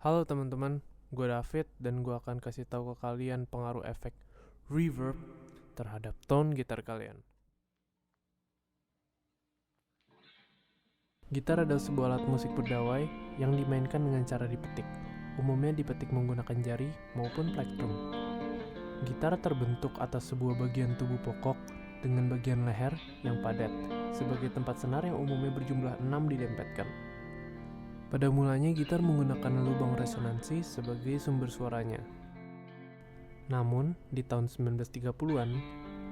Halo teman-teman, gue David dan gue akan kasih tahu ke kalian pengaruh efek reverb terhadap tone gitar kalian. Gitar adalah sebuah alat musik berdawai yang dimainkan dengan cara dipetik. Umumnya dipetik menggunakan jari maupun plektrum. Gitar terbentuk atas sebuah bagian tubuh pokok dengan bagian leher yang padat, sebagai tempat senar yang umumnya berjumlah 6 didempetkan. Pada mulanya gitar menggunakan lubang resonansi sebagai sumber suaranya. Namun, di tahun 1930-an,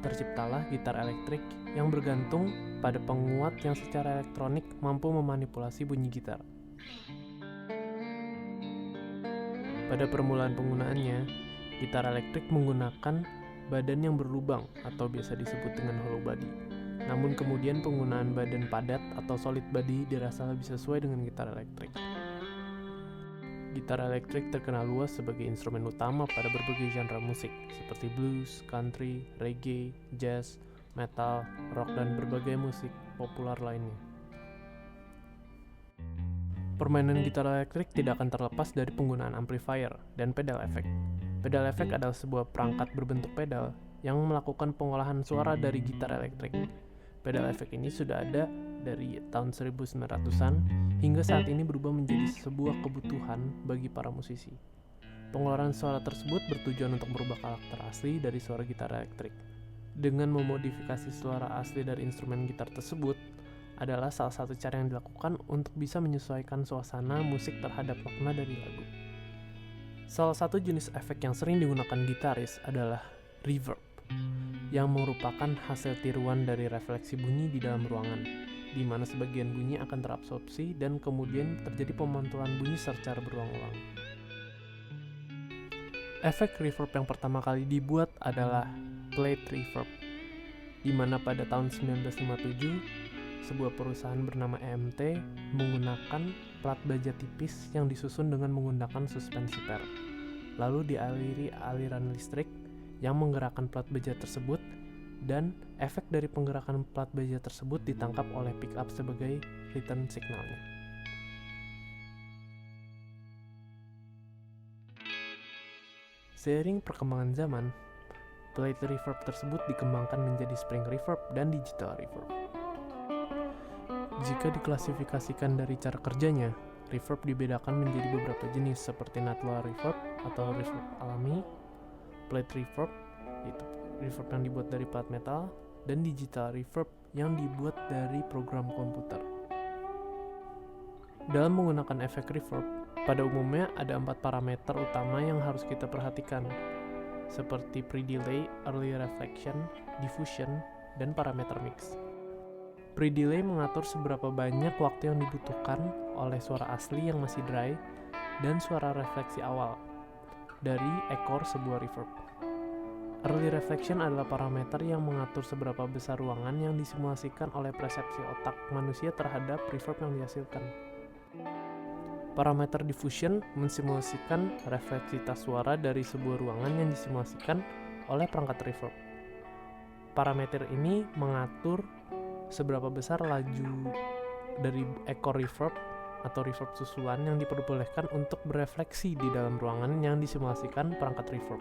terciptalah gitar elektrik yang bergantung pada penguat yang secara elektronik mampu memanipulasi bunyi gitar. Pada permulaan penggunaannya, gitar elektrik menggunakan badan yang berlubang atau biasa disebut dengan hollow body. Namun kemudian penggunaan badan padat atau solid body dirasa lebih sesuai dengan gitar elektrik. Gitar elektrik terkenal luas sebagai instrumen utama pada berbagai genre musik seperti blues, country, reggae, jazz, metal, rock, dan berbagai musik populer lainnya. Permainan gitar elektrik tidak akan terlepas dari penggunaan amplifier dan pedal efek. Pedal efek adalah sebuah perangkat berbentuk pedal yang melakukan pengolahan suara dari gitar elektrik. Pedal efek ini sudah ada dari tahun 1900-an hingga saat ini berubah menjadi sebuah kebutuhan bagi para musisi. Pengeluaran suara tersebut bertujuan untuk merubah karakter asli dari suara gitar elektrik. Dengan memodifikasi suara asli dari instrumen gitar tersebut adalah salah satu cara yang dilakukan untuk bisa menyesuaikan suasana musik terhadap makna dari lagu. Salah satu jenis efek yang sering digunakan gitaris adalah reverb, yang merupakan hasil tiruan dari refleksi bunyi di dalam ruangan, di mana sebagian bunyi akan terabsorpsi dan kemudian terjadi pemantulan bunyi secara berulang-ulang. Efek reverb yang pertama kali dibuat adalah plate reverb, di mana pada tahun 1957, sebuah perusahaan bernama EMT menggunakan plat baja tipis yang disusun dengan menggunakan suspensi per, lalu dialiri aliran listrik yang menggerakkan plat baja tersebut, dan efek dari penggerakan plat baja tersebut ditangkap oleh pickup sebagai return signalnya. Seiring perkembangan zaman, plate reverb tersebut dikembangkan menjadi spring reverb dan digital reverb. Jika diklasifikasikan dari cara kerjanya, reverb dibedakan menjadi beberapa jenis seperti natural reverb atau reverb alami, plate reverb, yaitu reverb yang dibuat dari plat metal, dan digital reverb yang dibuat dari program komputer. Dalam menggunakan efek reverb, pada umumnya ada 4 parameter utama yang harus kita perhatikan, seperti pre-delay, early reflection, diffusion, dan parameter mix. Pre-delay mengatur seberapa banyak waktu yang dibutuhkan oleh suara asli yang masih dry dan suara refleksi awal dari ekor sebuah reverb. Early reflection adalah parameter yang mengatur seberapa besar ruangan yang disimulasikan oleh persepsi otak manusia terhadap reverb yang dihasilkan. Parameter diffusion mensimulasikan refleksitas suara dari sebuah ruangan yang disimulasikan oleh perangkat reverb. Parameter ini mengatur seberapa besar laju dari ekor reverb atau reverb susulan yang diperbolehkan untuk berefleksi di dalam ruangan yang disimulasikan perangkat reverb.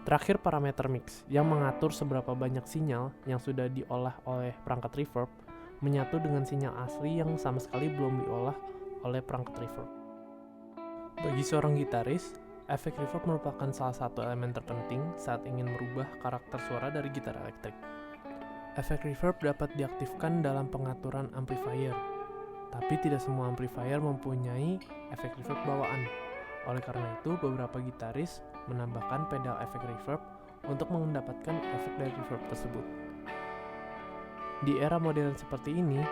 Terakhir, parameter mix yang mengatur seberapa banyak sinyal yang sudah diolah oleh perangkat reverb menyatu dengan sinyal asli yang sama sekali belum diolah oleh perangkat reverb. Bagi seorang gitaris, efek reverb merupakan salah satu elemen terpenting saat ingin merubah karakter suara dari gitar elektrik. Efek reverb dapat diaktifkan dalam pengaturan amplifier, tapi tidak semua amplifier mempunyai efek reverb bawaan. Oleh karena itu, beberapa gitaris menambahkan pedal efek reverb untuk mendapatkan efek dari reverb tersebut. Di era modern seperti ini,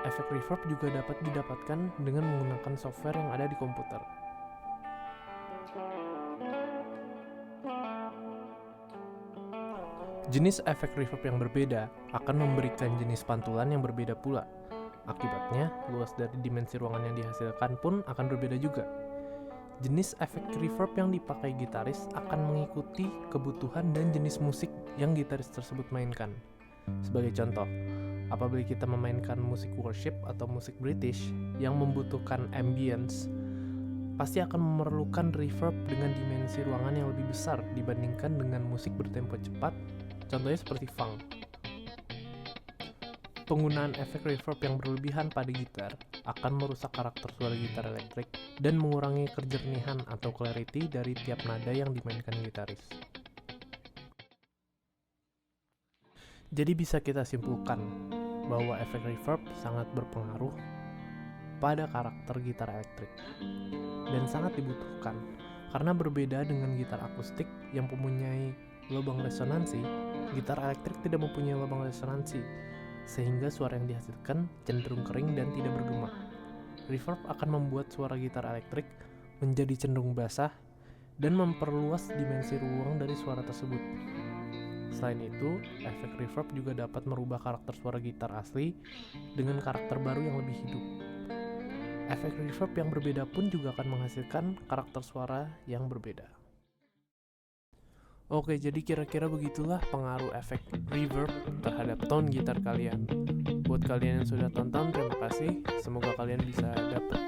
efek reverb juga dapat didapatkan dengan menggunakan software yang ada di komputer. Jenis efek reverb yang berbeda akan memberikan jenis pantulan yang berbeda pula. Akibatnya, luas dari dimensi ruangan yang dihasilkan pun akan berbeda juga. Jenis efek reverb yang dipakai gitaris akan mengikuti kebutuhan dan jenis musik yang gitaris tersebut mainkan. Sebagai contoh, apabila kita memainkan musik worship atau musik British yang membutuhkan ambience, pasti akan memerlukan reverb dengan dimensi ruangan yang lebih besar dibandingkan dengan musik bertempo cepat, contohnya seperti funk. Penggunaan efek reverb yang berlebihan pada gitar akan merusak karakter suara gitar elektrik dan mengurangi kejernihan atau clarity dari tiap nada yang dimainkan gitaris. Jadi bisa kita simpulkan bahwa efek reverb sangat berpengaruh pada karakter gitar elektrik dan sangat dibutuhkan karena berbeda dengan gitar akustik yang mempunyai lubang resonansi, gitar elektrik tidak mempunyai lubang resonansi sehingga suara yang dihasilkan cenderung kering dan tidak bergema. Reverb akan membuat suara gitar elektrik menjadi cenderung basah dan memperluas dimensi ruang dari suara tersebut. Selain itu, efek reverb juga dapat merubah karakter suara gitar asli dengan karakter baru yang lebih hidup. Efek reverb yang berbeda pun juga akan menghasilkan karakter suara yang berbeda. Oke, jadi kira-kira begitulah pengaruh efek reverb terhadap tone gitar kalian. Buat kalian yang sudah tonton, terima kasih. Semoga kalian bisa dapat